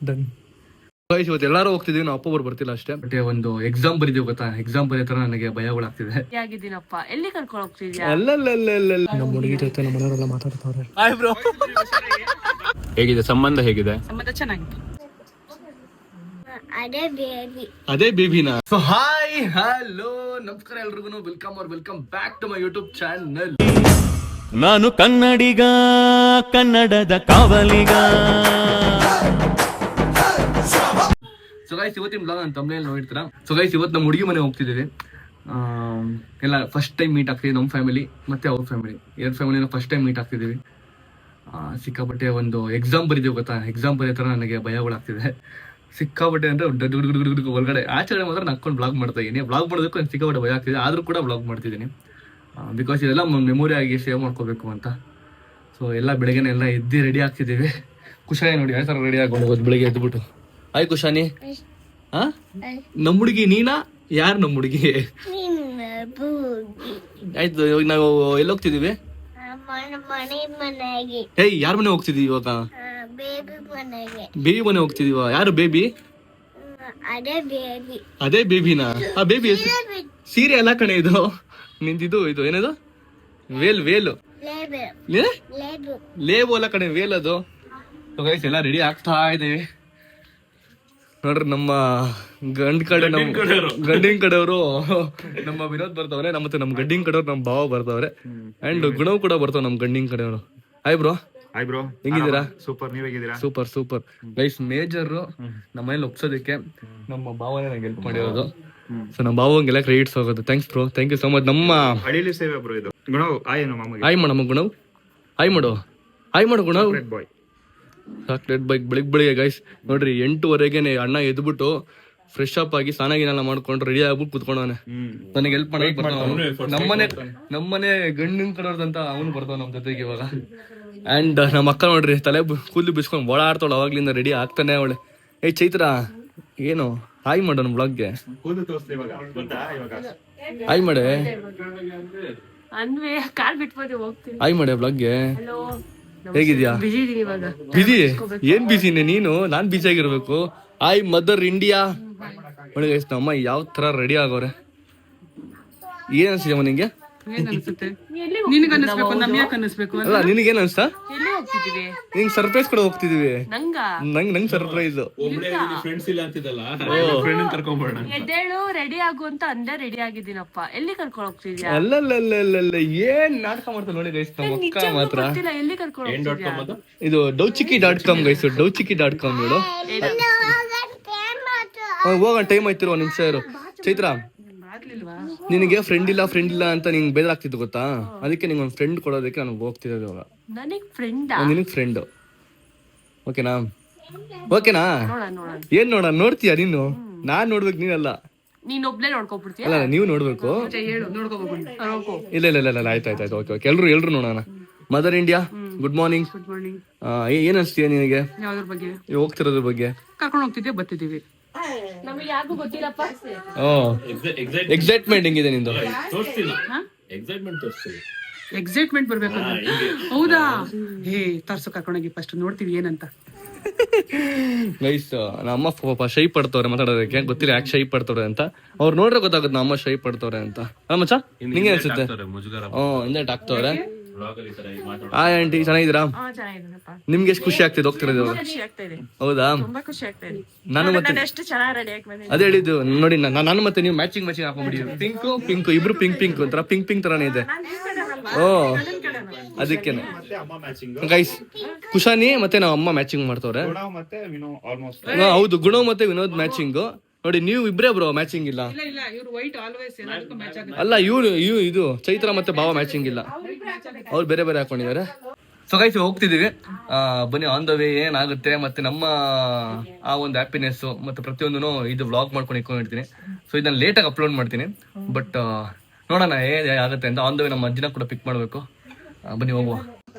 Done. ಇವತ್ತು ಎಲ್ಲಾರು ಹೋಗ್ತಿದೀವಿ, ನಾವು ಅಪ್ಪ ಒಬ್ಬರು ಬರ್ತಿಲ್ಲ ಅಷ್ಟೇ. ಬಟ್ ಒಂದು ಎಕ್ಸಾಮ್ ಬರೀತೀವಿ ಗೊತ್ತಾ, ಎಕ್ಸಾಮ್ ಬರೀ ತರ ನನಗೆ ಭಯಗಳಾಗ್ತಿದೆ. ಎಲ್ಲಿ ಕರ್ಕೊಂಡು ಹೋಗ್ತಿದ್ಯಾ? ನಮ್ಮ ಹುಡುಗಿ ಜೊತೆ ನಮ್ಮ ಮನೆಯವರೆಲ್ಲ ಮಾತಾಡ್ತಾವ್ರೆ. ಹೇಗಿದೆ ಸಂಬಂಧ? ಹೇಗಿದೆ ಸಂಬಂಧ? ಚೆನ್ನಾಗಿದೆ. ಅದೇ ಬೇಬಿನಾ? ಸೊ ಹಾಯ್ ಹಲೋ ನಮಸ್ಕಾರ ಎಲ್ರಿಗೂ, welcome back to my YouTube channel. ನಾನು ಕನ್ನಡಿಗ, ಕನ್ನಡದ ಕಾವಲಿಗ. ಸೊ ಗೈಸ್, ಇವತ್ತಿನ ಬ್ಲಾಗ್ ನಾನು ತಮ್ಮನೇಲಿ ನೋಡ್ತೀರಾ. ಸೊ ಗೈಸ್, ಇವತ್ತು ನಮ್ಮ ಹುಡುಗಿ ಮನೆ ಹೋಗ್ತಿದ್ದೀವಿ. ಎಲ್ಲ ಫಸ್ಟ್ ಟೈಮ್ ಮೀಟ್ ಆಗ್ತಿದ್ದೀವಿ, ನಮ್ಮ ಫ್ಯಾಮಿಲಿ ಮತ್ತೆ ಅವ್ರ ಫ್ಯಾಮಿಲಿ, ಎರಡು ಫ್ಯಾಮಿಲಿನ ಫಸ್ಟ್ ಟೈಮ್ ಮೀಟ್ ಆಗ್ತಿದ್ದೀವಿ. ಸಿಕ್ಕಾಪಟ್ಟೆ ಒಂದು ಎಕ್ಸಾಮ್ ಬರೀತೀವಿ ಗೊತ್ತಾ, ಎಕ್ಸಾಮ್ ಬರೀ ಥರ ನನಗೆ ಭಯಗಳಾಗ್ತಿದೆ. ಸಿಕ್ಕಾಪಟ್ಟೆ ಅಂದರೆ ಒಳಗಡೆ ಆಚರಣೆ ಮಾತ್ರ ನಕ್ಕೊಂಡು ಬ್ಲಾಗ್ ಮಾಡ್ತಾ ಇದ್ದೀನಿ. ಬ್ಲಾಗ್ ಮಾಡೋದಕ್ಕೂ ನಾನು ಸಿಕ್ಕಾಪಟ್ಟೆ ಭಯ ಆಗ್ತಿದೆ, ಆದರೂ ಕೂಡ ಬ್ಲಾಗ್ ಮಾಡ್ತಿದ್ದೀನಿ. ಬಿಕಾಸ್ ಇದೆಲ್ಲ ಮೆಮೊರಿ ಆಗಿ ಸೇವ್ ಮಾಡ್ಕೋಬೇಕು ಅಂತ. ಸೊ ಎಲ್ಲ ಬೆಳಗ್ಗೆನೆ ಎಲ್ಲ ಎದ್ದು ರೆಡಿ ಆಗ್ತಿದ್ದೀವಿ. ಕುಶಾನಿ ನೋಡಿ ಯಾವ ಥರ ರೆಡಿ ಆಗಿ ಹೋಗೋದು ಬೆಳಿಗ್ಗೆ ಎದ್ಬಿಟ್ಟು. ಆಯ್ ಕುಶಾನಿ, ನಮ್ಮ ಹುಡುಗಿ ನೀನಾ? ಯಾರು ನಮ್ಮ ಹುಡುಗಿ? ಆಯ್ತು, ಇವಾಗ ನಾವು ಎಲ್ಲಿ ಹೋಗ್ತಿದೀವಿ? ಏಯ್, ಯಾರ ಮನೆ ಹೋಗ್ತಿದೀವಿ ಇವಾಗ? ಬೇಬಿ ಮನೆ ಹೋಗ್ತಿದೀವ. ಯಾರು ಬೇಬಿ? ಅದೇ ಬೇಬಿನಾ? ಆ ಬೇಬಿ ಸೀರೆ ಎಲ್ಲ ಕಣೆ ಇದು ನಿಂತಿದ್ದು. ಇದು ಏನದು? ವೇಲು ಲೇಬು ಅಲ್ಲ ಕಣೆ, ವೇಲ್ ಅದು. ಎಲ್ಲ ರೆಡಿ ಆಗ್ತಾ ಇದ್ದೀವಿ ನೋಡ್ರಿ. ನಮ್ಮ ಗಂಡಿನ ಕಡೆಯವರು ನಮ್ಮ ವಿನೋದ್ ಬರ್ತಾವ್ರೆ, ಮತ್ತೆ ನಮ್ಮ ಗಂಡಿನ ಕಡೆಯವ್ರು ನಮ್ಮ ಭಾವ ಬರ್ತಾವ್ರೆ, ಅಂಡ್ ಗುಣವ್ ಕೂಡ ಬರ್ತಾವ ನಮ್ಮ ಗಂಡಿನ ಕಡೆಯವರು. Hi bro. ಹೆಂಗಿದ್ದೀರಾ? Super guys. ಮೇಜರ್ ನಮ್ಮ ಮನೇಲಿ ಒಪ್ಸೋದಕ್ಕೆ ನಮ್ಮ ಭಾವನೇ ನಂಗೆ ಹೆಲ್ಪ್ ಮಾಡಿರೋದು. ಸೊ ನಮ್ಮ ಭಾವಂಗೆಲ್ಲ ಕ್ರೆಡಿಟ್ಸ್ ಹೋಗೋದು. Thanks bro, thank you so much. ನಮ್ಮ ಆಯ್ ಮಾಡಮ್ಮ ಗುಣವ್, ಆಯ್ ಮಾಡು ಗುಣವ್. ಚಾಕ್ಲೇಟ್ ಬೈಕ್ ಬೆಳಿಗ್ಗೆ ಗೈಸ್ ನೋಡ್ರಿ, 8:15ಗೆ ಅಣ್ಣ ಎದ್ಬಿಟ್ಟು ಫ್ರೆಶ್ ಅಪ್ ಆಗಿ ಸ್ನಾನ ಮಾಡ್ಕೊಂಡು ರೆಡಿ ಆಗ್ಬಿಟ್ಟು ಕುತ್ಕೊಂಡವನೆ. ನನಗೆ ಹೆಲ್ಪ್ ಮಾಡಕ್ ಬರ್ತಾವ. ನಮ್ಮನೆ ಗಂಡಿನ ಕಡೆಯವ್ರದಂತ ಅವನು ಬರ್ತಾವ ನಮ್ಮ ಜೊತೆಗೆ ಇವಾಗ. ಅಂಡ್ ನಮ್ಮ ಅಕ್ಕ ನೋಡ್ರಿ, ತಲೆ ಕೂದಲು ಬಿಸ್ಕೊಂಡು ಓಡಾಡ್ತಾವಳ, ಅವಾಗ್ಲಿಂದ ರೆಡಿ ಆಗ್ತಾನೆ ಅವಳೆ. ಏಯ್ ಚೈತ್ರ, ಏನು ಹಾಯ್ ಮಾಡೋ ನಮ್ಮ ಬ್ಲಾಗ್ಗೆ? ಹಾಯ್ ಮಾಡೆ, ಹಾಯ್ ಮಾಡೆ ಬ್ಲಾಗ್ಗೆ. ಹೇಗಿದ್ಯಾ? ಬಿಸಿ? ಏನ್ ಬಿಸಿನೇ ನೀನು? ನಾನ್ ಬಿಸಿ ಆಗಿರ್ಬೇಕು. ಆಯ್ ಮದರ್ ಇಂಡಿಯಾ. ಒಳಗೆ ನಮ್ಮ ಯಾವ ತರ ರೆಡಿ ಆಗೋರೆ. ಏನ್ ಅನ್ಸಿದಮ್ಮ ನಿಂಗೆ? ಅಲ್ಲ, ನಿನಗೇನ್ ಅನ್ಸ್ತಾ? ನಿಂಗ್ ಸರ್ಪ್ರೈಸ್ ಕೂಡ ಹೋಗ್ತಿದೀವಿ. ನಂಗ್ ಸರ್ಪ್ರೈಸ್. ರೆಡಿ ಆಗು ಅಂತ ಅಂದೆ, ರೆಡಿ ಆಗಿದ್ದೀನಪ್ಪ. ಎಲ್ಲಿ ಕರ್ಕೊಂಡು ಹೋಗ್ತಿದ್ಯಾ? ಅಲ್ಲ, ಏನ್ ನಾಟಕ ಮಾಡ್ತಾ ನೋಡಿ ಗೈಸ್ ನಮ್ಮ ಅಕ್ಕ ಮಾತ್ರ. ಎಲ್ಲಿ ಕರ್ಕೊಂಡು ಹೋಗ್ತಿದ್ಯಾ? ಇದು ಡೌಚಿಕ್ಕಿ.com ಗೈಸ್, ಡೌಚಿಕ್ಕಿ.com ಹೇಳು. ಹೋಗೋಣ, ಟೈಮ್ ಆಯ್ತಿರುವ ನಿಮಿಷ ಇರು. ಚೈತ್ರ, ನಿನಗೆ ಫ್ರೆಂಡ್ ಇಲ್ಲ ಅಂತ ನಿಂಗೆ ಬೇಜಾರಾಗ್ತಿತ್ತು ಗೊತ್ತಾ? ಅದಕ್ಕೆ ನಿಂಗೆ ಒಂದು ಫ್ರೆಂಡ್ ಕೊಡೋದಕ್ಕೆ ನಾನು ಹೋಗ್ತಿರೋದು ಇವಾಗ. ನಿನಗೆ ಫ್ರೆಂಡ್ ಓಕೆನಾ? ಏನ್ ನೋಡ್ತೀಯಾ ನೀನು? ನಾನ್ ನೋಡ್ಬೇಕು, ನೀನಲ್ಲ. ಅಲ್ಲ, ನೀವು ನೋಡ್ಬೇಕು. ಇಲ್ಲ ಆಯ್ತು. ಓಕೆ, ಎಲ್ರು ನೋಡೋಣ. Mother India, good morning. ಏನ್ ಅನ್ಸ್ತೀಯ ನಿನಗೆ ಹೋಗ್ತಿರೋದ್ರ ಬಗ್ಗೆ? ಕರ್ಕೊಂಡು ಹೋಗ್ತಿದ್ದೆ, ಬರ್ತಿದೀವಿ. ಎಕ್ಸೈಟ್ಮೆಂಟ್ ಹೆಂಗಿದೆ ನಿಂದು? ಎಕ್ಸೈಟ್ಮೆಂಟ್ ಬರ್ಬೇಕು. ಹೌದಾ? ತರ್ಸು, ಕರ್ಕೊಂಡೋಗಿ ಫಸ್ಟ್ ನೋಡ್ತೀವಿ ಏನಂತ. ಗೈಸ್, ನಮ್ಮ ಪಾಪ ಶೈ ಪಡ್ತವ್ರೆ ಮಾತಾಡೋದಕ್ಕೆ. ಗೊತ್ತಿಲ್ಲ ಯಾಕೆ ಶೈ ಪಡ್ತವ್ರೆ ಅಂತ. ಅವ್ರು ನೋಡ್ರೆ ಗೊತ್ತಾಗುತ್ತೆ ನಮ್ಮ ಶೈ ಪಡ್ತವ್ರೆ ಅಂತ. ಮಚ್ಚ ನಿಂಗೆ ಅನ್ಸುತ್ತೆ? ಇಂದೆಟ್ ಆಗ್ತವ್ರೆ. ಹಾಯ್ ಆಂಟಿ, ಚೆನ್ನಾಗಿದ್ದೀರಾ? ನಿಮ್ಗೆ ಎಷ್ಟು ಖುಷಿ ಆಗ್ತಿದೆ ಹೋಗ್ತಿರೋದು? ಹೌದಾ? ನಾನು ಮತ್ತೆ ಅದೇ ಹೇಳಿದ್ದು ನೋಡಿ, ನಾನು ಮತ್ತೆ ನೀವು ಮ್ಯಾಚಿಂಗ್ ಹಾಕೊಂಡ್ಬಿಡಿ. ಪಿಂಕ್ ಇಬ್ರು ಪಿಂಕ್ ಒಂಥರ ಪಿಂಕ್ ತರಾನೇ ಇದೆ. ಅದಕ್ಕೇನೆ ಗೈಸ್, ಕುಶಾನಿ ಮತ್ತೆ ನಾವು ಅಮ್ಮ ಮ್ಯಾಚಿಂಗ್ ಮಾಡ್ತವ್ರೆ. ಹೌದು, ಗುಣ ಮತ್ತೆ ವಿನೋದ್ ಮ್ಯಾಚಿಂಗ್ ನೋಡಿ. ನೀವು ಇಬ್ರೇ ಬ್ರೋ ಮ್ಯಾಚಿಂಗ್ ಇಲ್ಲ. ಅಲ್ಲ, ಇದು ಚೈತ್ರ ಮತ್ತೆ ಭಾವ ಮ್ಯಾಚಿಂಗ್ ಇಲ್ಲ, ಅವ್ರು ಬೇರೆ ಹಾಕೊಂಡಿದ್ದಾರೆ. ಸೊ ಗೈಸ್, ಹೋಗ್ತಿದೀವಿ. ಬನ್ನಿ, ಆನ್ ದ ವೇ ಏನಾಗುತ್ತೆ ಮತ್ತೆ ನಮ್ಮ ಆ ಒಂದು ಹ್ಯಾಪಿನೆಸ್ ಮತ್ತೆ ಪ್ರತಿಯೊಂದೂ ಇದು ವ್ಲಾಗ್ ಮಾಡ್ಕೊಂಡು ಇಟ್ಕೊಂಡಿರ್ತೀನಿ. ಸೊ ಇದನ್ನ ಲೇಟಾಗಿ ಅಪ್ಲೋಡ್ ಮಾಡ್ತೀನಿ. ಬಟ್ ನೋಡೋಣ ಏನ್ ಆಗುತ್ತೆ ಅಂತ. ಆನ್ ದ ವೇ ನಮ್ಮ ಅಜ್ಜಿನ ಕೂಡ ಪಿಕ್ ಮಾಡಬೇಕು. ಬನ್ನಿ ಹೋಗುವ.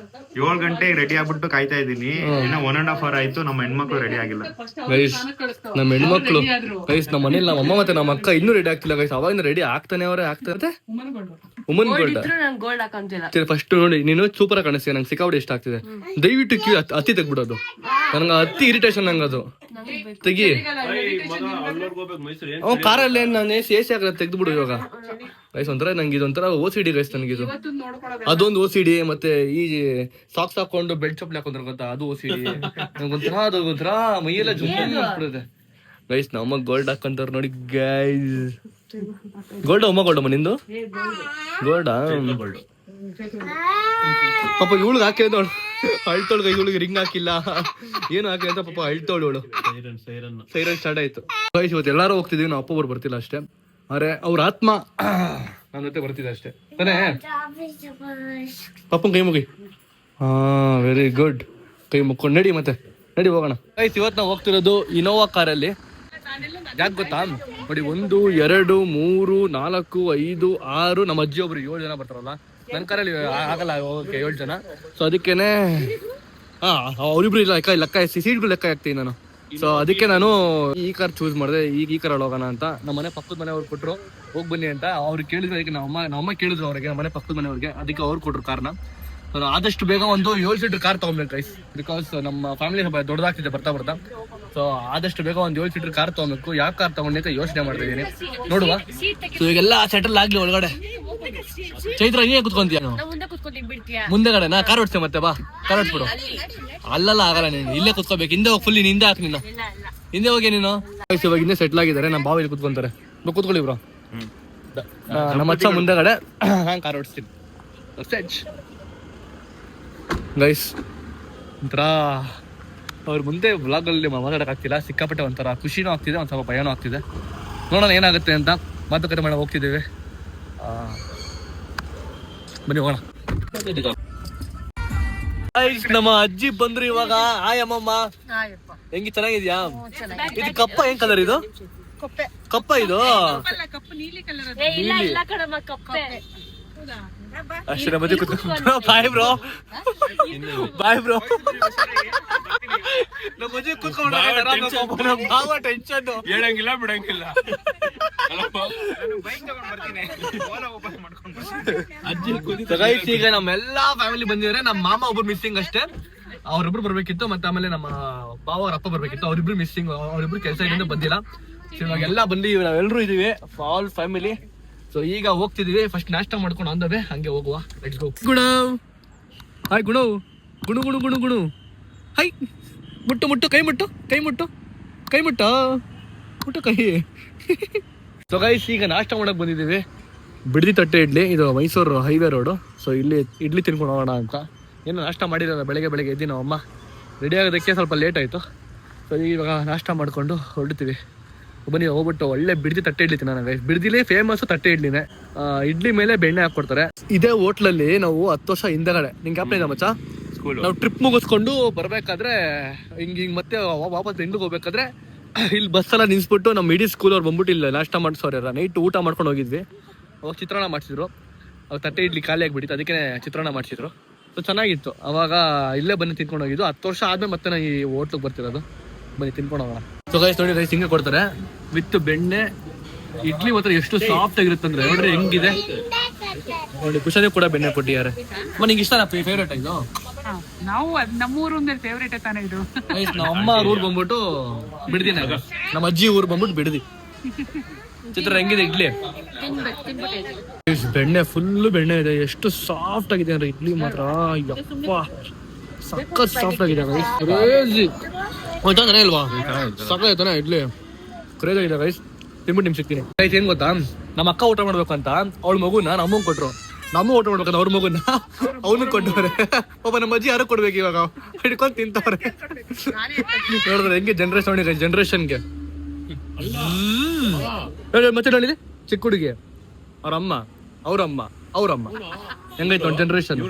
7 ಗಂಟೆಗೆ ರೆಡಿ ಆಗ್ಬಿಟ್ಟು ಕಾಯ್ತಾ ಇದೀನಿ. ಇನ್ನ 1.5 hour ಆಯ್ತು, ನಮ್ಮ ಹೆಣ್ಮಕ್ಳು ರೆಡಿ ಆಗಿಲ್ಲ. ಗೈಸ್ ನಮ್ಮ ಹೆಣ್ಮಕ್ಳು ಗೈಸ್, ನಮ್ಮ ಮನೇಲಿ ನಮ್ಮ ಅಮ್ಮ ಮತ್ತೆ ನಮ್ಮ ಅಕ್ಕ ಇನ್ನೂ ರೆಡಿ ಆಗ್ತಿಲ್ಲ ಗೈಸ್. ಅವಾಗಿಂದ ರೆಡಿ ಆಗ್ತಾನೆ ಅವರೇ ಆಗ್ತಾರೆ. ವುಮನ್ ಗೋಲ್ಡ್ ಫಸ್ಟ್ ನೋಡಿ, ನೀನು ಸೂಪರ್ ಆಗಿ ಕಾಣಿಸ್ತೀಯ. ನಂಗೆ ಸಿಕ್ಕಾಬಿಟ್ಟು ಇಷ್ಟ ಆಗ್ತಿದೆ. ದಯವಿಟ್ಟು ಕ್ಯೂ ಹತ್ತಿ ತೆಗ್ಬಿಡೋದು, ನನಗೆ ಹತ್ತಿ ಇರಿಟೇಷನ್ ನಂಗೆ ಅದು ತೆಗಿ. ಕಾರಲ್ಲಿ ನಾನು ಎಸಿ ಆಗಲ್ಲ, ತೆಗ್ದು ಬಿಡು ಇವಾಗ ಗೈಸ್. ಒಂಥರ ನಂಗೆ ಇದೊಂಥರ OCD ಗೈಸ್ ನನಗಿದು. ಅದೊಂದು OCD, ಮತ್ತೆ ಈ ಸಾಕ್ಸ್ ಹಾಕೊಂಡು ಬೆಲ್ಟ್ ಚಪ್ಪಲಿ ಹಾಕೊಂಡ್ರೆ ಗೊತ್ತಾ, ಅದು OCD. ನಂಗೊಂಥರ ಅದು ಒಂಥರ ಮೈಯೆಲ್ಲ ಜುಮ್ಮಿದೆ ಗೈಸ್. ನಮ್ಮ ಗೋಲ್ಡ್ ಹಾಕೊಂತಾರ ನೋಡಿ ಗೈಸ್. ಗೋಲ್ಡ್ ಅಮ್ಮ ನಿಂದು ಗೋಲ್ಡಾ? ಪಾಪ ಇವಳಿಗೆ ಹಾಕಿದ ಅಳ್ತೋಳು, ಇವಳಿಗೆ ರಿಂಗ್ ಹಾಕಿಲ್ಲ, ಏನು ಹಾಕಿಲ್ಲ ಅಂತ ಪಾಪ ಅಳ್ತೋಳು ಇವಳು. ಸೈರನ್ ಸ್ಟಾರ್ಟ್ ಆಯ್ತು ಗೈಸ್. ಇವತ್ತು ಎಲ್ಲಾರು ಹೋಗ್ತಿದೀವಿ, ನಾವು ಅಪ್ಪ ಒಬ್ರು ಬರ್ತಿಲ್ಲ ಅಷ್ಟೇ. ಅರೆ ಅವ್ರ ಆತ್ಮ ನನ್ನ ಜೊತೆ ಬರ್ತಿದೆ ಅಷ್ಟೇ ತಾನೇ. ಪಪ್ಪನ್ ಕೈ ಮುಗಿ. ಹಾ ವೆರಿ ಗುಡ್. ಕೈ ಮುಕ್ಕೊಂಡು ನಡಿ, ಮತ್ತೆ ನಡಿ ಹೋಗೋಣ ಗೈಸ್. ಇವತ್ತು ನಾವು ಹೋಗ್ತಿರೋದು ಇನೋವಾ ಕಾರಲ್ಲಿ. ಯಾಕೆ ಗೊತ್ತಾ ನೋಡಿ, 1 2 3 4 5 6 ನಮ್ಮ ಅಜ್ಜಿ ಒಬ್ರು 7 ಜನ ಬರ್ತಾರಲ್ಲ. ನನ್ನ ಕಾರಲ್ಲಿ ಆಗಲ್ಲ ಹೋಗಕ್ಕೆ 7 ಜನ. ಸೊ ಅದಕ್ಕೇನೆ ಅವ್ರಿಬ್ರು ಲೆಕ್ಕ ಸೀಟ್ಗಳು ಲೆಕ್ಕ ಹಾಕ್ತೀನಿ ನಾನು. ಸೊ ಅದಕ್ಕೆ ನಾನು ಈ ಕಾರ್ ಚೂಸ್ ಮಾಡಿದೆ. ಈಗ ಈ ಕಾರಲ್ಲಿ ಹೋಗೋಣ ಅಂತ. ನಮ್ಮ ಮನೆ ಪಕ್ಕದ ಮನೆಯವ್ರು ಕೊಟ್ಟರು, ಹೋಗಿ ಬನ್ನಿ ಅಂತ. ಅವ್ರಿಗೆ ಕೇಳಿದ್ರು, ಅದಕ್ಕೆ ನಮ್ಮಮ್ಮ ಕೇಳಿದ್ರು ಅವ್ರಿಗೆ, ನಮ್ಮ ಮನೆ ಪಕ್ಕದ ಮನೆಯವ್ರಿಗೆ. ಅದಕ್ಕೆ ಅವ್ರು ಕೊಟ್ಟರು ಕಾರ್ನ. ಸೊ ಆದಷ್ಟು ಬೇಗ ಒಂದು 7 ಸೀಟರ್ ಕಾರ್ ತಗೊಬೇಕು ಗೈಸ್. ಬಿಕಾಸ್ ನಮ್ಮ ಫ್ಯಾಮಿಲಿ ಸ್ವಲ್ಪ ದೊಡ್ಡದಾಗ್ತಿದೆ ಬರ್ತಾ. ಸೊ ಆದಷ್ಟು ಬೇಗ ಒಂದು 7 ಸೀಟರ್ ಕಾರ್ ತಗೊಬೇಕು. ಯಾವ ಕಾರ್ ತಗೊಂಡೆ ಅಂತ ಯೋಚನೆ ಮಾಡ್ತಾ ಇದೀನಿ, ನೋಡುವ. ಸೊ ಈಗೆಲ್ಲ ಸೆಟಲ್ ಆಗ್ಲಿ ಒಳಗಡೆ. ಚೈತ್ರ ನೀನೇ ಕುತ್ಕೊಂತೀಯ? ಮುಂದೆಗಡೆ ನಾ ಕಾರ್ ಓಡಿಸ್ತೇನೆ, ಮತ್ತೆ ಬಾ ಕಾರ್ ಓಡಿಸ್ಬಿಡು. ಅಲ್ಲಲ್ಲ ಆಗಲ್ಲ, ನೀನು ಇಲ್ಲೇ ಕುತ್ಕೋಬೇಕು. ಹಿಂದೆ ಹೋಗಿ ಫುಲ್ ಹಿಂದೆ ಹಾಕಿ, ನೀನು ಹಿಂದೆ ಹೋಗಿ. ನೀನು ಇವಾಗ ಹಿಂದೆ ಸೆಟ್ಲ್ ಆಗಿದ್ದಾರೆ, ನಮ್ಮ ಬಾವಿಲಿ ಕುತ್ಕೊಂತಾರೆ. ಕುತ್ಕೊಳ್ಳಿ ಬ್ರೋ. ನಮ್ಮ ಅಚ್ಚ ಮುಂದೆಗಡೆ ಹಂಗೆ ಕಾರ್ ಓಡಿಸ್ತೀನಿ ಗೈಸ್. ಒಂಥರ ಅವ್ರ ಮುಂದೆ ವ್ಲಾಗಲ್ಲಿ ಮಾತಾಡೋಕ್ಕಾಗ್ತಿಲ್ಲ, ಸಿಕ್ಕಾಪಟ್ಟೆ ಒಂಥರ ಖುಷಿನೂ ಆಗ್ತಿದೆ, ಒಂದು ಸ್ವಲ್ಪ ಭಯನೂ ಆಗ್ತಿದೆ. ನೋಡೋಣ ಏನಾಗುತ್ತೆ ಅಂತ. ಮಾತುಕತೆ ಮಾಡೋ ಹೋಗ್ತಿದ್ದೇವೆ, ಬನ್ನಿ ಹೋಗೋಣ. ನಮ್ಮ ಅಜ್ಜಿ ಬಂದ್ರು ಇವಾಗ. ಹಾಯ್ ಅಮ್ಮಮ್ಮ, ಹೆಂಗಿ ಚೆನ್ನಾಗಿದ್ಯಾ? ಇದು ಕಪ್ಪ ಏನ್ ಕಲರ್ ಇದು? ಕಪ್ಪ ಇದು ಅಷ್ಟೇ. ನಮ್ಮ ಅಜ್ಜಿ ಕೂತ್ಕೊಂಡು ಬಾಯ್ ಬ್ರೋ, ಬಾಯ್ ಬ್ರೋ. ನಮ್ಮ ಅಜ್ಜಿ ಕೂತ್ಕೊಂಡು ಟೆನ್ಷನ್ ಹೇಳಂಗಿಲ್ಲ ಬಿಡಂಗಿಲ್ಲ. ಈಗ ನಮ್ಮೆಲ್ಲಾ ಫ್ಯಾಮಿಲಿ ಬಂದಿದ್ರೆ, ನಮ್ಮ ಮಾಮ ಒಬ್ರು ಮಿಸ್ಸಿಂಗ್ ಅಷ್ಟೇ. ಅವ್ರಿಬ್ರು ಬರ್ಬೇಕಿತ್ತು, ಮತ್ತೆ ಆಮೇಲೆ ನಮ್ಮ ಬಾವ ಅವ್ರ ಅಪ್ಪ ಬರ್ಬೇಕಿತ್ತು. ಅವ್ರಿಬ್ರು ಮಿಸ್ಸಿಂಗ್, ಅವ್ರಿಬ್ರು ಕೆಲಸ ಇಂದ ಬಂದಿಲ್ಲ. ಸೊ ಇವಾಗ ಎಲ್ಲ ಬಂದು ನಾವೆಲ್ಲರೂ ಇದೀವಿ, ಆಲ್ ಫ್ಯಾಮಿಲಿ. ಸೊ ಈಗ ಹೋಗ್ತಿದೀವಿ. ಫಸ್ಟ್ ನಾಷ್ಟ ಮಾಡ್ಕೊಂಡು ಅಂದವೆ, ಹಂಗೆ ಹೋಗುವ. Let's go. ಗುಣ ಹಾಯ್ ಗುಣ, ಗುಣು ಗುಣು ಗುಣು ಗುಣು. ಹೈ ಮುಟ್ಟು ಮುಟ್ಟು, ಕೈ ಮುಟ್ಟು, ಕೈ ಮುಟ್ಟು, ಕೈ ಮುಟ್ಟ ಮುಟ್ಟು ಕೈ. ಸೊ ಗೈಸ್ ಈಗ ನಾಷ್ಟ ಮಾಡಕ್ ಬಂದಿದ್ದೀವಿ. ಬಿಡದಿ ತಟ್ಟೆ ಇಡ್ಲಿ, ಇದು ಮೈಸೂರು ಹೈವೇ ರೋಡು. ಸೊ ಇಲ್ಲಿ ಇಡ್ಲಿ ತಿನ್ಕೊಂಡು ಹೋಗೋಣ ಅಂತ. ಏನು ನಾಷ್ಟ ಮಾಡಿರೋಲ್ಲ, ಬೆಳಗ್ಗೆ ಎದ್ದು ನಾವು ಅಮ್ಮ ರೆಡಿ ಆಗೋದಕ್ಕೆ ಸ್ವಲ್ಪ ಲೇಟ್ ಆಯಿತು. ಸೊ ಇವಾಗ ನಾಷ್ಟ ಮಾಡಿಕೊಂಡು ಹೊರಡ್ತೀವಿ. ಬನ್ನಿ ಹೋಗ್ಬಿಟ್ಟು ಒಳ್ಳೆ ಬಿಡದಿ ತಟ್ಟೆ ಇಡ್ಲಿ ತಿನ್ನೋಣ ಗೈಸ್. ಬಿಡದಿಲೇ ಫೇಮಸ್ ತಟ್ಟೆ ಇಡ್ಲಿನೇ. ಇಡ್ಲಿ ಮೇಲೆ ಬೆಣ್ಣೆ ಹಾಕ್ಕೊಡ್ತಾರೆ. ಇದೇ ಹೋಟ್ಲಲ್ಲಿ ನಾವು 10 ವರ್ಷ ಹಿಂದಗಡೆ, ನಿಂಗೆ ಜ್ಞಾಪಕ ಇದೆ ಮಚ್ಚ, ನಾವು ಟ್ರಿಪ್ ಮುಗಿಸ್ಕೊಂಡು ಬರ್ಬೇಕಾದ್ರೆ ಹಿಂಗೆ ಮತ್ತೆ ವಾಪಸ್ ಬೆಂಗ್ಳೂರಿಗೆ ಹೋಗ್ಬೇಕಾದ್ರೆ ಇಲ್ಲಿ ಬಸ್ ಎಲ್ಲ ನಿಲ್ಸ್ಬಿಟ್ಟು ನಮ್ಮ ಇಡೀ ಸ್ಕೂಲ್ ಅವ್ರು ಬಂದ್ಬಿಟ್ಟು ಇಲ್ಲಿ ನಾಷ್ಟ ಮಾಡಿಸೋರ. ನೈಟ್ ಊಟ ಮಾಡ್ಕೊಂಡು ಹೋಗಿದ್ವಿ. ಅವಾಗ ಚಿತ್ರಾನ್ನ ಮಾಡಿಸಿದ್ರು. ಅವಾಗ ತಟ್ಟೆ ಇಡ್ಲಿ ಖಾಲಿ ಆಗಿಬಿಟ್ಟಿತ್ತು, ಅದಕ್ಕೆ ಚಿತ್ರಾನ್ನ ಮಾಡಿಸಿದ್ರು. ಸೊ ಚೆನ್ನಾಗಿತ್ತು. ಅವಾಗ ಇಲ್ಲೇ ಬನ್ನಿ ತಿನ್ಕೊಂಡು ಹೋಗಿದ್ದು. 10 ವರ್ಷ ಆದ್ಮೇಲೆ ಮತ್ತೆ ನಾವು ಈ ಹೋಟ್ಲಿಗೆ ಬರ್ತಿರೋದು. ಬನ್ನಿ ತಿನ್ಕೊಂಡು ಹೋಗೋಣ. ಸೊ ಗೈಸ್ ನೋಡಿ, ರೈಸ್ ಹಿಂಗೆ ಕೊಡ್ತಾರೆ ವಿತ್ ಬೆಣ್ಣೆ. ಇಡ್ಲಿ ಮಾತ್ರ ಎಷ್ಟು ಸಾಫ್ಟ್ ಆಗಿರುತ್ತೆ ಅಂದ್ರೆ ನೋಡ್ರಿ ಹೆಂಗಿದೆ ನೋಡಿ. ಕುಶಾನೆ ಕೂಡ ಬೆಣ್ಣೆ ಕೊಟ್ಟಿದ್ದಾರೆ. ನಿಂಗೆ ಇಷ್ಟನಾ ಫೇವ್ರೇಟ್ ಇದು? ನಾವು ನಮ್ಮೂರು ಫೇವ್ರೇಟ್ ತಾನೇ ಇದು. ನಮ್ಮ ಅಮ್ಮ ಊರ್ ಬಂದ್ಬಿಟ್ಟು ಬಿಡ್ದಿನ, ನಮ್ಮ ಅಜ್ಜಿ ಊರ್ ಬಂದ್ಬಿಟ್ಟು ಬಿಡ್ದಿ. ಚಿತ್ರ ಹೆಂಗಿದೆ ಇಡ್ಲಿ? ಬೆಣ್ಣೆ ಫುಲ್ ಬೆಣ್ಣೆ ಇದೆ. ಎಷ್ಟು ಸಾಫ್ಟ್ ಆಗಿದೆ ಅಂದ್ರೆ ಇಡ್ಲಿ ಮಾತ್ರ, ಯಪ್ಪ ಸಖತ್ ಸಾಫ್ಟ್ ಆಗಿದೆ ಕ್ರೇಜಿ. ತಾನೆ ಅಲ್ವಾ? ಸಖತ್ತಾನೆ ಇಡ್ಲಿ, ಕ್ರೇಜ್ ಆಗಿದೆ ಗೈಸ್. ತಿನ್ಬಿಟ್ಟು ನಿಮ್ಗೆ ಸಿಗ್ತೀನಿ ಗೈಸ್. ಏನ್ ಗೊತ್ತಾ, ನಮ್ಮ ಅಕ್ಕ ಊಟ ಮಾಡ್ಬೇಕಂತ ಅವಳ ಮಗುನ ನಮ್ಮಂಗ್ ಕೊಟ್ರು. ನಮ್ಮ ಊಟ ಮಾಡ್ಬೇಕಂತ ಅವ್ರ ಮಗುನ ಅವನು ಕೊಟ್ಟವ್ರೆ. ಒಬ್ಬ ನಮ್ಮ ಅಜ್ಜಿ ಯಾರು ಕೊಡ್ಬೇಕು ಇವಾಗ, ಹಿಡ್ಕೊಂಡು ತಿಂತವ್ರೆ. ನೋಡಿದ್ರೆ ಹೆಂಗೆ ಜನರೇಷನ್ ಗೈಸ್, ಜನರೇಷನ್ಗೆ ಮತ್ತೆ ನೋಡಿದೆ ಚಿಕ್ಕ ಹುಡುಗಿ ಅವ್ರಮ್ಮ, ಅವ್ರಮ್ಮ, ಅವ್ರಮ್ಮ ಹೆಂಗೈತೆ ಒಂದು ಜನರೇಷನ್.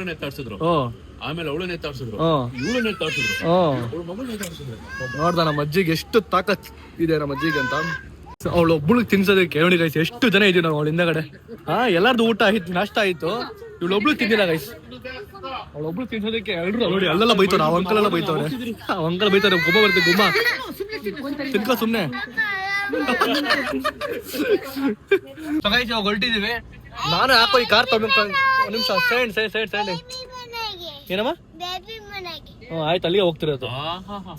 ಆಮೇಲೆ ಅವಳು ನೇತಾಡ್ಸಿದ್ರು, ನೋಡ್ದ ನಮ್ಮ ಅಜ್ಜಿಗೆ ಎಷ್ಟು ತಾಕತ್ ಇದೆ ನಮ್ಮ ಅಜ್ಜಿಗೆ ಅಂತ. ಅವಳು ಒಬ್ಬಳು ತಿನ್ಸೋದಕ್ಕೆ ನೋಡಿ ಗೈಸ್ ಎಷ್ಟು ಜನ ಇದೀವಿ ನಾವು ಅವಳ ಹಿಂದಗಡೆ. ಎಲ್ಲಾರ್ದು ಊಟ ಆಯ್ತು, ನಾಷ್ಟ ಆಯ್ತು, ಇವಳೊಬ್ಳು ತಿಂದಿಲ್ಲ ಗೈಸ್. ಅವಳೊಬ್ಳು ತಿನ್ಸೋದಕ್ಕೆ ಎಲ್ರು ನೋಡಿ ಅಲ್ಲೆಲ್ಲ ಬೈತವ್ರೆ. ಆ ಅಂಕಲ್ ಎಲ್ಲ ಬೈತವ್ರೆ, ಅಂಕಲ್ ಬೈತಾರೆ. ಗುಮ್ಮ ಬರುತ್ತೆ, ಗುಮ್ಮ ತಿನ್ಕೋ ಸುಮ್ನೆ. ಹೊರಟಿದೀವಿ. ನಾನು ಯಾಕೋ ಈ ಕಾರ್ ತಗೊಂಡು ಒಂದ್ ನಿಮಿಷ ಸೈಡ್ ಏನಮ್ಮ ಆಯ್ತು ಅಲ್ಲಿಗೆ ಹೋಗ್ತಿರೋದು.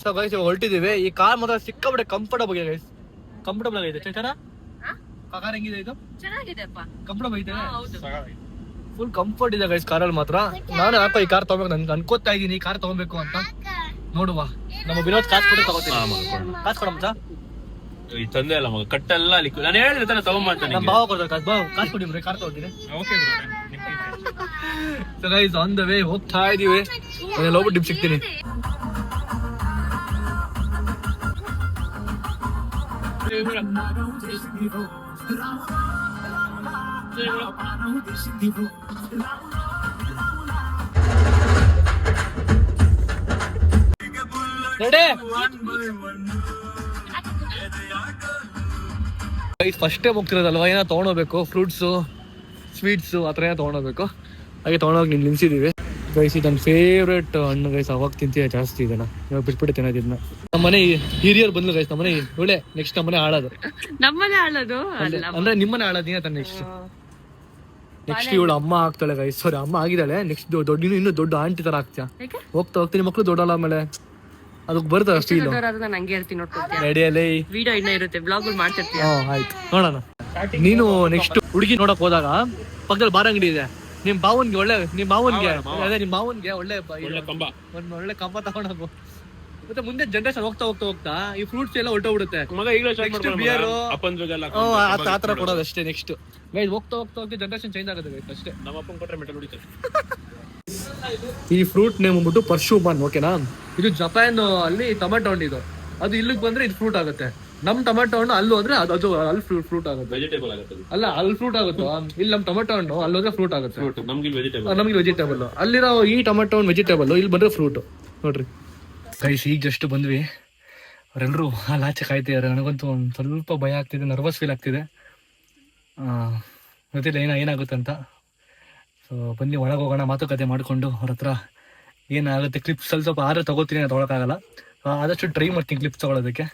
ಸೊ ಗೈಸ್ ಇವಾಗ ಹೊರಟಿದೀವಿ. ಈ ಕಾರ್ ಮಾತ್ರ ಸಿಕ್ಕಾಬಿಟ್ಟೆ ಕಂಫರ್ಟಬಲ್ ಆಗಿದೆ ಗೈಸ್, ಕಂಫರ್ಟಬಲ್ ಆಗಿದೆ. ಚೈತನ್ಯ ಕಾರ್ ಹೆಂಗಿದೆ ಇದು? ಕಂಫರ್ಟಬಲ್ ಐತೆ, ಫುಲ್ ಕಂಫರ್ಟ್ ಇದೆ ಗೈಸ್ ಕಾರಲ್ಲಿ ಮಾತ್ರ. ನಾನು ಯಾಕೋ ಈ ಕಾರ್ ತಗೋಬೇಕು ನನ್ಗೆ ಅನ್ಕೋತಾ ಇದೀನಿ, ಈ ಕಾರ್ ತಗೋಬೇಕು ಅಂತ. ನೋಡುವ, ನಮ್ಮ ವಿನೋದ್ ಕಾಸು ಕೊಟ್ಟು ತಗೋತೀನಿ. ಕಾಸು ಕೊಡಮ್ಮ ಈ ತಂದೆ ಅಲ್ಲ ಮಗ, ಕಟ್ಟೆಲ್ಲ ನಾನು ಹೇಳಿದ್ರೆ ತಾನೆ ತಗೊಂಬಂತಾನೆ. ನಮ್ಮ ಭಾವ ಕೊಡ್ತಾರೆ ಕಾಸು ಕೊಡಿ, ಕಾರ್ ತಗೋತೀನಿ. So guys on the way ಹೋಗ್ತಾ ಇದೀವಿ. ಹೋಗ್ಬಿಟ್ಟು ಡಿಪ್ ಸಿಗ್ತೀನಿ. ಫಸ್ಟ್ ಟೈಮ್ ಹೋಗ್ತಿರೋದಲ್ವಾ, ಏನೋ ತಗೊಂಡೋಗ್ಬೇಕು, ಫ್ರೂಟ್ಸು ಸ್ವೀಟ್ಸು ಆ ಥರ ಏನೋ ತಗೊಂಡೋಗ್ಬೇಕು. ಹಾಗೆ ತೊಗೊಂಡೋಗಿ ನಿಲ್ಸಿದೀವಿ ಗೈಸ್. ಇದು ನನ್ನ ಫೇವ್ರೇಟ್ ಹಣ್ಣು ಗೈಸ್, ಅವಾಗ ತಿಂತೀವಿ ಜಾಸ್ತಿ ಇದನ್ನ. ಇವಾಗ ಬಿಟ್ಬಿಟ್ಟು ತಿನ್ನೋದಿದ್ನ. ನಮ್ಮನೆ ಹಿರಿಯರು ಬಂದ್ಲು ಗೈಸ್, ನಮ್ಮನೆ ಒಳ್ಳೆ ನೆಕ್ಸ್ಟ್ ನಮ್ಮನೆ ಆಳೋದು. ನಮ್ಮನೆ ಆಳೋದು ಅಂದ್ರೆ ನಿಮ್ಮನೆ ಆಳೋದು ನೀನ ತಾನೆ. ನೆಕ್ಸ್ಟ್ ಇವಳು ಅಮ್ಮ ಆಗ್ತಾಳೆ ಗೈಸ್. ಸಾರಿ, ಅಮ್ಮ ಆಗಿದ್ದಾಳೆ. ನೆಕ್ಸ್ಟ್ ದೊಡ್ಡ ಇನ್ನೂ ದೊಡ್ಡ ಆಂಟಿ ತರ ಆಗ್ತೀಯಾ. ಹೋಗ್ತಾ ಹೋಗ್ತೀನಿ, ಮಕ್ಳು ದೊಡ್ಡಲ್ಲ ಆಮೇಲೆ ಅದಕ್ಕೆ ಬರ್ತದೆ ಫೀಲ್. ನಂಗೆ ಹೇಳ್ತೀನಿ, ನೋಡ್ಕೊಳ್ತೀನಿ. ರೆಡಿಯಲ್ಲಿ ವಿಡಿಯೋ ಇನ್ನ ಇರುತ್ತೆ, ಬ್ಲಾಗ್ ಮಾಡ್ತಿರ್ತೀವಿ. ಆಯ್ತು ನೋಡೋಣ. ನೀನು ನೆಕ್ಸ್ಟ್ ಹುಡುಗಿ ನೋಡಕ್ ಹೋದಾಗ ಪಕ್ಕದಲ್ಲಿ ಬಾರ್ ಅಂಗಡಿ ಇದೆ. ನಿಮ್ ಬಾವನ್ಗೆ ಒಳ್ಳೆ, ನಿಮ್ ಮಾವನ್ಗೆ ಅದೇ ನಿಮ್ ಮಾವನ್ಗೆ ಒಳ್ಳೆ ಒಂದ್ ಒಳ್ಳೆ ಕಂಬ ತಗೊಂಡೋಗು. ಮತ್ತೆ ಮುಂದೆ ಜನರೇಷನ್ ಹೋಗ್ತಾ ಈ ಫ್ರೂಟ್ಸ್ ಎಲ್ಲ ಹೊರಟೋಗ್ಬಿಡುತ್ತೆ. ಮಗ ಈಗಲೇ ಬಿಯರ್ ಆತರ ಕೊಡೋದು ಅಷ್ಟೇ. ನೆಕ್ಸ್ಟ್ ಗೈಸ್ ಹೋಗ್ತಾ ಜನರೇಷನ್ ಚೇಂಜ್ ಆಗುತ್ತೆ ಗೈಸ್ ಅಷ್ಟೇ. ನಮ್ಮ ಅಪ್ಪನ ಕೊಟ್ರೆ ಮೆಟಲ್ ಹೊಡಿತಾರೆ. ಈ ಫ್ರೂಟ್ ನೇಮ್ ಬಂದ್ಬಿಟ್ಟು ಪರ್ಶೂಮನ್, ಓಕೆನಾ? ಇದು ಜಪಾನ್ ಅಲ್ಲಿ ಟೊಮೆಟೊ ಹಣ್ಣು ಇದು. ಅದು ಇಲ್ಲಿಗೆ ಬಂದ್ರೆ ಇದು ಫ್ರೂಟ್ ಆಗುತ್ತೆ. ನಮ್ ಟೊಮೆಟೊ ಹಣ್ಣು ಅಲ್ಲೂ ಅಂದ್ರೆ ಅದು ಅಲ್ಲಿ ಫ್ರೂಟ್ ಆಗುತ್ತೆ. ವೆಜಿಟೇಬಲ್ ಆಗುತ್ತೆ. ಅಲ್ಲ, ಅಲ್ಲಿ ಫ್ರೂಟ್ ಆಗುತ್ತೆ. ಇಲ್ಲಿ ನಮ್ ಟೊಮೆಟೊ ಹಣ್ಣು ಅಲ್ಲೋದ್ರೆ ಫ್ರೂಟ್ ಆಗುತ್ತೆ. ನಮ್ಗೆ ವೆಜಿಟೇಬಲ್. ಅಲ್ಲಿರೋ ಈ ಟೊಮೆಟೊ ಹಣ್ಣು ವೆಜಿಟೇಬಲ್, ಇಲ್ಲಿ ಬಂದ್ರೆ ಫ್ರೂಟ್. ನೋಡ್ರಿ ಗೈಸ್, ಈಗ ಜಸ್ಟ್ ಬಂದ್ವಿ. ಅವರೆಲ್ಲರೂ ಅಲ್ಲಿ ಆಚೆ ಕಾಯ್ತಿದ್ದಾರೆ. ನನಗಂತೂ ಒಂದು ಸ್ವಲ್ಪ ಭಯ ಆಗ್ತಿದೆ, ನರ್ವಸ್ ಫೀಲ್ ಆಗ್ತಿದೆ. ಗೊತ್ತಿಲ್ಲ ಏನಾಗುತ್ತೆ ಅಂತ. ಸೊ ಬನ್ನಿ ಒಳಗೆ ಹೋಗೋಣ, ಮಾತುಕತೆ ಮಾಡಿಕೊಂಡು ಅವ್ರ ಹತ್ರ ಏನಾಗುತ್ತೆ. ಕ್ಲಿಪ್ಸ್ ಸ್ವಲ್ಪ ಆದ್ರೆ ತಗೋತೀನಿ, ತೊಗೊಳಕ್ಕಾಗಲ್ಲ. ಆದಷ್ಟು ಟ್ರೈ ಮಾಡ್ತೀನಿ ಕ್ಲಿಪ್ಸ್ ತಗೊಳ್ಳೋದಕ್ಕೆ.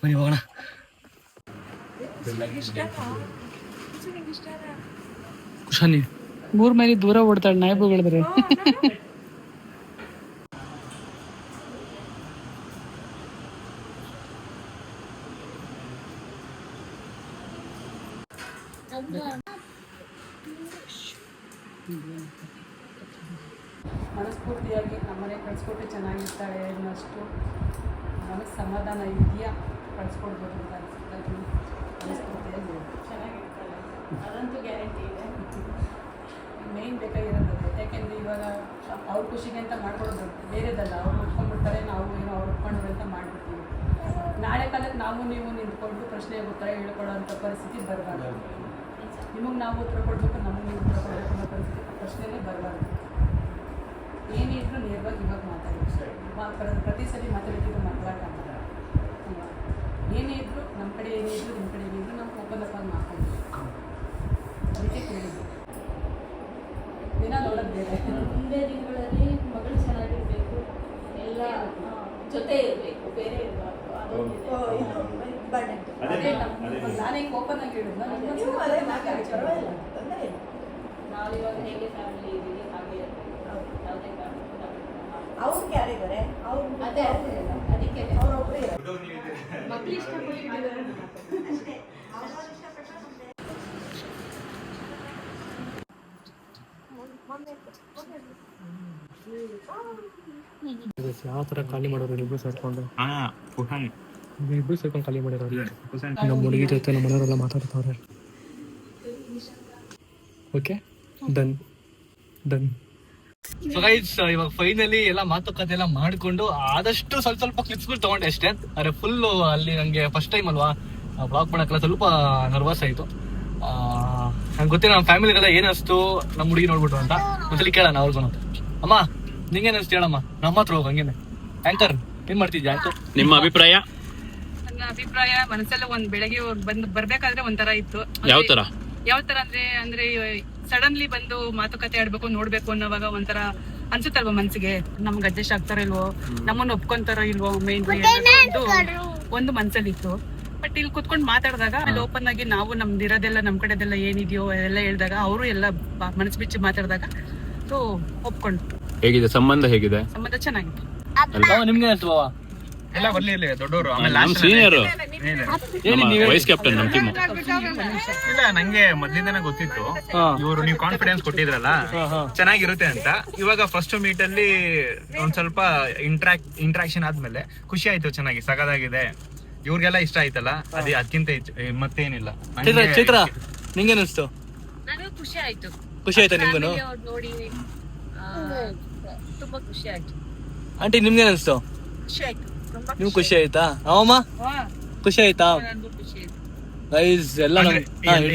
ಬನ್ನಿ ಹೋಗೋಣ. ಕುಶಾನಿ 3 ಮೈಲಿ ದೂರ ಓಡ್ತಾಳೆ ನಾಯಿಗಳಿದ್ರೆ. ಮನಸ್ಫೂರ್ತಿಯಾಗಿ ನಮ್ಮನೆ ಕಳಿಸ್ಕೊಟ್ಟು ಚೆನ್ನಾಗಿರ್ತಾಳೆ ಅನ್ನೋಷ್ಟು ಮನಸ್ಸು ಸಮಾಧಾನ ಇದೆಯಾ, ಕಳಿಸ್ಕೊಡ್ಬೋದು ಅಂತ ಅನಿಸುತ್ತೆ. ಮನಸ್ಫೂರ್ತಿಯಾಗಿ ಚೆನ್ನಾಗಿರ್ತಾಳೆ, ಅದಂತೂ ಗ್ಯಾರಂಟಿ ಇದೆ. ಮೇಯ್ನ್ ಬೇಕಾಗಿರೋದು. ಯಾಕೆಂದರೆ ಇವಾಗ ಅವ್ರ ಖುಷಿಗೆ ಅಂತ ಮಾಡ್ಕೊಡೋದು ಬೇರೆದಲ್ಲ. ಅವ್ರು ಉಟ್ಕೊಂಡ್ಬಿಡ್ತಾರೆ, ನಾವು ಏನೋ ಅವ್ರು ಉಟ್ಕೊಂಡ್ರೆ ಅಂತ ಮಾಡಿಬಿಡ್ತೀವಿ. ನಾಳೆ ಕಾಲಕ್ಕೆ ನಾವು ನೀವು ನಿಂತ್ಕೊಂಡು ಪ್ರಶ್ನೆಗೆ ಉತ್ತರ ಹೇಳ್ಕೊಡೋ ಅಂಥ ಪರಿಸ್ಥಿತಿ ಬರಬಾರ್ದು. ನಿಮಗೆ ನಾವು ಉತ್ತರ ಕೊಡಬೇಕು, ನಮಗೆ ನೀವು ಉತ್ತರ ಕೊಡಬೇಕು ಅನ್ನೋ ಪರಿಸ್ಥಿತಿ ಪ್ರಶ್ನೆನೇ ಬರಬಾರ್ದು. ಏನೇ ಇದ್ರೂ ನೇರವಾಗಿ ಇವಾಗ ಮಾತಾಡಿ, ಪ್ರತಿ ಸಲ ಮಾತಾಡ್ತಿದ್ರು ಮಾತಾಡೋಕ್ಕಾಗಲ್ಲ ಅಲ್ವಾ? ಏನೇ ಇದ್ದರೂ ನಮ್ಮ ಕಡೆ ಏನೇ ಇದ್ದರೂ ನಿಮ್ಮ ಕಡೆ ಏನಿದ್ರು ನಾವು ಓಪನ್ ಅಪ್ ಆಗಿ ಮಾತಾಡ್ತೀವಿ. ಅದಕ್ಕೆ ಕೇಳಿದ್ವಿ. ದಿನ ನೋಡೋದು ಬೇರೆ. ಮುಂದೆ ದಿನಗಳಲ್ಲಿ ಮಗಳು ಚೆನ್ನಾಗಿರ್ಬೇಕು, ಎಲ್ಲ ಜೊತೆ ಇರಬೇಕು, ಬೇರೆ ಇರಬಾರ್ದು. ಅದೇ ನಾನು ಹೆಂಗೆ ಓಪನ್ ಆಗಿ ಹೇಳಿದ್ನ, ನಾವಿವಾಗ ಹೇಗೆ ಫ್ಯಾಮಿಲಿ ಇದ್ದೀವಿ ಹಾಗೆ ಯಾವುದೇ ಕಾರಣಕ್ಕೂ ಅವ್ರು ಯಾರಿದ್ದಾರೆ? ಅವ್ರು ಅದೇ ಅದಕ್ಕೆ ಅವರೊಬ್ಬರೇ ಮಕ್ಕಳು ಇಷ್ಟಪಟ್ಟಿದ್ದಾರೆ ಅಷ್ಟೇ. ಅವ್ರವ್ರು ಇಷ್ಟಪಟ್ಟರೆ ಯಾವ ಥರ ಖಾಲಿ ಮಾಡೋರು ಇಬ್ಬರು ಸೇರ್ಕೊಂಡು ಖಾಲಿ ಮಾಡಿರೋರು. ನಮ್ಮ ಹುಡುಗಿ ಜೊತೆ ನಮ್ಮ ಮನೆಯವರೆಲ್ಲ ಮಾತಾಡ್ತಾವ್ರೆ. Okay, done. ಸೊ ಗೈಸ್, ಇವಾಗ ಫೈನಲಿ ಎಲ್ಲ ಮಾತುಕತೆ ಎಲ್ಲ ಮಾಡ್ಕೊಂಡು ಆದಷ್ಟು ಸ್ವಲ್ಪ ಕ್ಲಿಪ್ಸ್ಗಳು ತಗೊಂಡೆ ಅಷ್ಟೇ. ಅರೆ ಫುಲ್ ಅಲ್ಲಿ ನಂಗೆ ಫಸ್ಟ್ ಟೈಮ್ ಅಲ್ವಾ ಬ್ಲಾಗ್ ಮಾಡಕ್ಕೆಲ್ಲ ಸ್ವಲ್ಪ ನರ್ವಸ್ ಆಯ್ತು. ನಂಗೆ ಗೊತ್ತಿಲ್ಲ ನಮ್ಮ ಫ್ಯಾಮಿಲಿಗೆಲ್ಲ ಏನ್ ಅನಿಸ್ತು ನಮ್ಮ ಹುಡುಗಿ ನೋಡ್ಬಿಟ್ಟು ಅಂತ. ಒಂದ್ಸಲಿ ಕೇಳೋಣ ಅವ್ರಿಗೂ. ಅಮ್ಮ ನಿಂಗೇನ್ ಅನಿಸ್ತು ಹೇಳಮ್ಮ, ನಮ್ಮ ಹತ್ರ ಹೋಗ. ಹಂಗೇನೆ ಆಂಕರ್ ಏನ್ ಮಾಡ್ತಿದ್ಯಾ? ಆಯ್ತು, ನಿಮ್ಮ ಅಭಿಪ್ರಾಯ? ನನ್ನ ಅಭಿಪ್ರಾಯ ಮನಸ್ಸಲ್ಲಿ ಒಂದ್ ಬೆಳಗ್ಗೆ ಬರ್ಬೇಕಾದ್ರೆ ಒಂಥರ ಇತ್ತು. ಯಾವ ತರ ಅಂದ್ರೆ ಸಡನ್ಲಿ ಬಂದು ಮಾತುಕತೆ ಆಡ್ಬೇಕು ನೋಡ್ಬೇಕು ಅನ್ನೋವಾಗ ಒಂಥರ ಅನ್ಸುತ್ತಲ್ವಾ ಮನ್ಸಿಗೆ, ನಮ್ಗೆ ಅಡ್ಜಸ್ಟ್ ಆಗ್ತಾರ ಇಲ್ವೋ, ನಮ್ಮನ್ನ ಒಪ್ಕೊಂತಾರೋ ಇಲ್ವೋ, ಮೇನ್ ಒಂದು ಮನ್ಸಲ್ಲಿ ಇತ್ತು. ಬಟ್ ಇಲ್ಲಿ ಕುತ್ಕೊಂಡು ಮಾತಾಡಿದಾಗ ಅಲ್ಲಿ ಓಪನ್ ಆಗಿ ನಾವು ನಮ್ದಿರೋದೆಲ್ಲ ನಮ್ ಕಡೆದೆಲ್ಲ ಏನಿದೆಯೋ ಎಲ್ಲ ಹೇಳಿದಾಗ ಅವರು ಎಲ್ಲ ಮನಸ್ಸು ಬಿಚ್ಚಿ ಮಾತಾಡಿದಾಗ ಸೊ ಒಪ್ಕೊಂಡು ಹೇಗಿದೆ ಸಂಬಂಧ? ಹೇಗಿದೆ ಸಂಬಂಧ ಚೆನ್ನಾಗಿತ್ತು. ನಿಮ್ಗೆ ಅನ್ಸುವ ಎಲ್ಲ ಬರ್ಲಿ ದೊಡ್ಡವರು ನಮ್ ಸೀನಿಯರ್ ವೈಸ್ ಕ್ಯಾಪ್ಟನ್ ನಮ್ ಟೀಮ್. ಇಲ್ಲ ನಂಗೆ ಮೊದ್ಲಿಂದನೇ ಗೊತ್ತಿತ್ತು ಇವರು ನೀವು ಕಾನ್ಫಿಡೆನ್ಸ್ ಕೊಟ್ಟಿದ್ರಲ್ಲ ಚೆನ್ನಾಗಿರುತ್ತೆ ಅಂತ. ಇವಾಗ ಫಸ್ಟ್ ಮೀಟ್ ಅಲ್ಲಿ ಒಂದ್ ಸ್ವಲ್ಪ ಇಂಟ್ರಾಕ್ಷನ್ ಆದ್ಮೇಲೆ ಖುಷಿ ಆಯ್ತು, ಚೆನ್ನಾಗಿ ಸಗದಾಗಿದೆ, ಇವ್ರಿಗೆಲ್ಲ ಇಷ್ಟ ಆಯ್ತಲ್ಲ, ಅದೇ ಅದಕ್ಕಿಂತ ಮತ್ತೇನಿಲ್ಲ. ಚೈತ್ರ ನಿಂಗೆ ಅನಿಸ್ತು? ನನಗೂ ಖುಷಿ ಆಯ್ತು. ಖುಷಿ ಆಯ್ತಾ ನಿಮ್ಗೂ? ನೋಡಿ ತುಂಬಾ ಖುಷಿ ಆಯ್ತು. ಆಂಟಿ ನಿಮ್ಗೆ ಅನಿಸ್ತು? ಖುಷಿ ಆಯ್ತು, ತುಂಬಾ ನಿಮ್ಗೆ ಖುಷಿ ಆಯ್ತಾ? ಅವಮ್ಮ ಖುಷಿ ಆಯ್ತಾ? ನನಗೂ ಖುಷಿ ಆಯ್ತು. ಗೈಸ್ ಎಲ್ಲ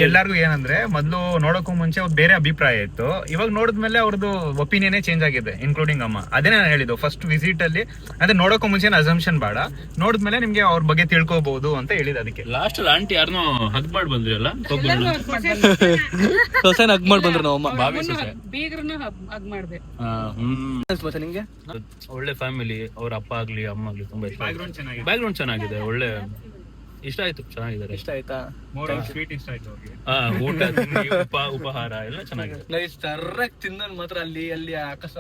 ಎಲ್ಲಾರ್ಗು ಏನಂದ್ರೆ ಮೊದ್ಲು ನೋಡೋಕ್ಕೂ ಮುಂಚೆ ಒಂದ್ ಬೇರೆ ಅಭಿಪ್ರಾಯ ಇತ್ತು, ಇವಾಗ ನೋಡಿದ್ಮೇಲೆ ಅವ್ರದ್ದು ಒಪಿನಿಯನ್ ಚೇಂಜ್ ಆಗಿದೆ, ಇನ್ಕ್ಲೂಡಿಂಗ್ ಅಮ್ಮ. ಅದೇ ನಾನು ಹೇಳಿದ್ದು ಫಸ್ಟ್ ವಿಸಿಟ್ ಅಲ್ಲಿ, ಅದೇ ನೋಡೋಕ್ಕೂ ಮುಂಚೆ ಅಸಂಪ್ಷನ್ ಬೇಡ, ನೋಡಿದ್ಮೇಲೆ ನಿಮ್ಗೆ ಅವ್ರ ಬಗ್ಗೆ ತಿಳ್ಕೊಬಹುದು ಅಂತ ಹೇಳಿದ. ಅದಕ್ಕೆ ಲಾಸ್ಟ್ ಅಲ್ಲಿ ಆಂಟಿ ಯಾರನ್ನೋ ಹಗ್ ಮಾಡಿ ಬಂದ್ರಿ ಅಲ್ಲ, ಸೊಸೆನ ಹಗ್ ಮಾಡಿ ಬಂದ್ರು ನಾವು ಅಮ್ಮ. ಬಾವಿ ಸೊಸೆ. ಬೀಗ್ರನ್ನ ಹಗ್ ಮಾಡ್ದೆ. ಮತ್ತೆ ನಿಂಗೆ ಒಳ್ಳೆ ಫ್ಯಾಮಿಲಿ, ಅವ್ರ ಅಪ್ಪ ಆಗ್ಲಿ ಅಮ್ಮ ಆಗ್ಲಿ ತುಂಬಾ ಇಷ್ಟ. ಬ್ಯಾಕ್ಗ್ರೌಂಡ್ ಚೆನ್ನಾಗಿದೆ, ಬ್ಯಾಕ್ಗ್ರೌಂಡ್ ಚೆನ್ನಾಗಿದೆ, ಒಳ್ಳೆ ಇಷ್ಟ ಆಯ್ತು, ಚೆನ್ನಾಗಿದ್ದಾರೆ. ಇಷ್ಟ ಆಯ್ತಾ? ಸ್ವೀಟ್ ಇಷ್ಟ ಆಯ್ತು ಅವ್ರಿಗೆ. ಊಟ ತಿಂಡಿ, ಉಪಹಾರ ಎಲ್ಲ ಚೆನ್ನಾಗಿದೆ. ಗೈಸ್ ಸರ್ರಾಗಿ ತಿಂದನ್ ಮಾತ್ರ ಅಲ್ಲಿ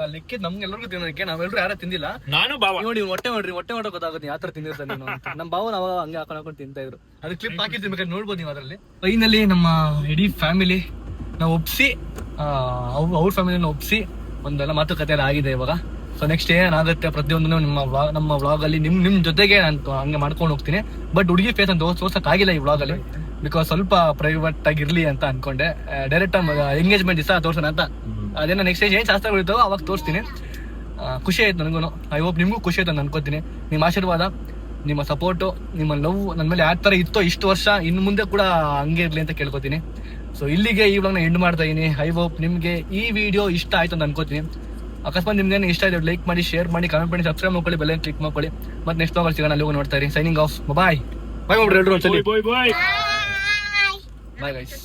ಅಲ್ಲಿಕ್ಕೆ ನಮ್ಗೆಲ್ಲರಿಗೂ ತಿನ್ನೋದಕ್ಕೆ ನಾವೆಲ್ಲರೂ ಯಾರು ತಿಂದಿಲ್ಲ. ನಾನು ಬಾವ ನೋಡಿ ಹೊಟ್ಟೆ ಮಾಡೋ ಗೊತ್ತಾಗುತ್ತೆ ಯಾವ ತರ ತಿಂದಿರ್ತಾನೆ ನೀನು ಅಂತ. ನಮ್ಮ ಭಾವ ನಾವಾಗ ಹಂಗೆ ಹಾಕೊಂಡು ತಿಂತಾ ಇದ್ರು. ಅದು ಕ್ಲಿಪ್ ಹಾಕಿರ್ತೀನಿ, ಬೇಕಾದ್ರೆ ನೋಡ್ಬೋದು ನೀವು ಅದರಲ್ಲಿ. ಫೈನಲಿ ನಮ್ಮ ಇಡೀ ಫ್ಯಾಮಿಲಿ ನಾವು ಒಪ್ಸಿ, ಅವ್ರ ಫ್ಯಾಮಿಲಿನ ಒಪ್ಸಿ ಒಂದೆಲ್ಲ ಮಾತುಕತೆ ಎಲ್ಲ ಆಗಿದೆ ಇವಾಗ. ಸೊ ನೆಕ್ಸ್ಟ್ ಏನಾಗುತ್ತೆ ಪ್ರತಿಯೊಂದನ್ನು ನಮ್ಮ ವ್ಲಾಗ್ ಅಲ್ಲಿ ನಿಮ್ ಜೊತೆಗೆ ನಾನು ಹಂಗೆ ಮಾಡ್ಕೊಂಡು ಹೋಗ್ತೀನಿ. ಬಟ್ ಹುಡುಗಿ ಫೇಸ್ ಅಂತ ತೋರ್ಸಕ್ ಆಗಿಲ್ಲ ಈ ವ್ಲಾಗ್ ಅಲ್ಲಿ, ಬಿಕಾಸ್ ಸ್ವಲ್ಪ ಪ್ರೈವೇಟ್ ಆಗಿರ್ಲಿ ಅಂತ ಅನ್ಕೊಂಡೆ. ಡೈರೆಕ್ಟ್ ಎಂಗೇಜ್ಮೆಂಟ್ ದಿವಸ ತೋರ್ಸೋಣ ಅಂತ. ಅದೇನೋ ನೆಕ್ಸ್ಟ್ ಏನ್ ಶಾಸ್ತ್ರಗಳು ಇರ್ತಾವೋ ಅವಾಗ ತೋರಿಸ್ತೀನಿ. ಖುಷಿ ಆಯ್ತು ನನಗೂ. ಐ ಹೋಪ್ ನಿಮ್ಗೂ ಖುಷಿ ಆಯ್ತು ಅಂತ ಅನ್ಕೋತೀನಿ. ನಿಮ್ಮ ಆಶೀರ್ವಾದ, ನಿಮ್ಮ ಸಪೋರ್ಟು, ನಿಮ್ಮ ಲವ್ ನನ್ನ ಮೇಲೆ ಯಾವ ತರ ಇತ್ತೋ ಇಷ್ಟು ವರ್ಷ ಇನ್ನು ಮುಂದೆ ಕೂಡ ಹಂಗೆ ಇರ್ಲಿ ಅಂತ ಕೇಳ್ಕೊತೀನಿ. ಸೊ ಇಲ್ಲಿಗೆ ಈ ವ್ಲಾಗ್ನ ಎಂಡ್ ಮಾಡ್ತಾ ಇದೀನಿ. ಐ ಹೋಪ್ ನಿಮ್ಗೆ ಈ ವಿಡಿಯೋ ಇಷ್ಟ ಆಯ್ತು ಅಂತ ಅನ್ಕೋತೀನಿ. ಅಕಸ್ಮಾತ್ ನಿಮ್ಗೆ ಇಷ್ಟ ಆಯ್ತು ಲೈಕ್ ಮಾಡಿ, ಶೇರ್ ಮಾಡಿ, ಕಮೆಂಟ್ ಮಾಡಿ, ಸಬ್ಸ್ಕ್ರೈಬ್ ಮಾಡ್ಕೊಳ್ಳಿ, ಬೆಲ್ ಕ್ಲಿಕ್ ಮಾಡ್ಕೊಳ್ಳಿ. ಮತ್ತೆ ನೆಕ್ಸ್ಟ್ ವ್ಲಾಗ್ ಸಿಗೋಣ, ಅಲ್ಲಿ ನೋಡ್ತಾ ಇರಿ. Signing off. ಬಾಯ್ ಬಾಯ್ ಮಾಡ್ರಿ ಎಲ್ರು ಒಂದ್ಸಲಿ. ಬಾಯ್ ಬಾಯ್ ಬಾಯ್ ಗೈಸ್.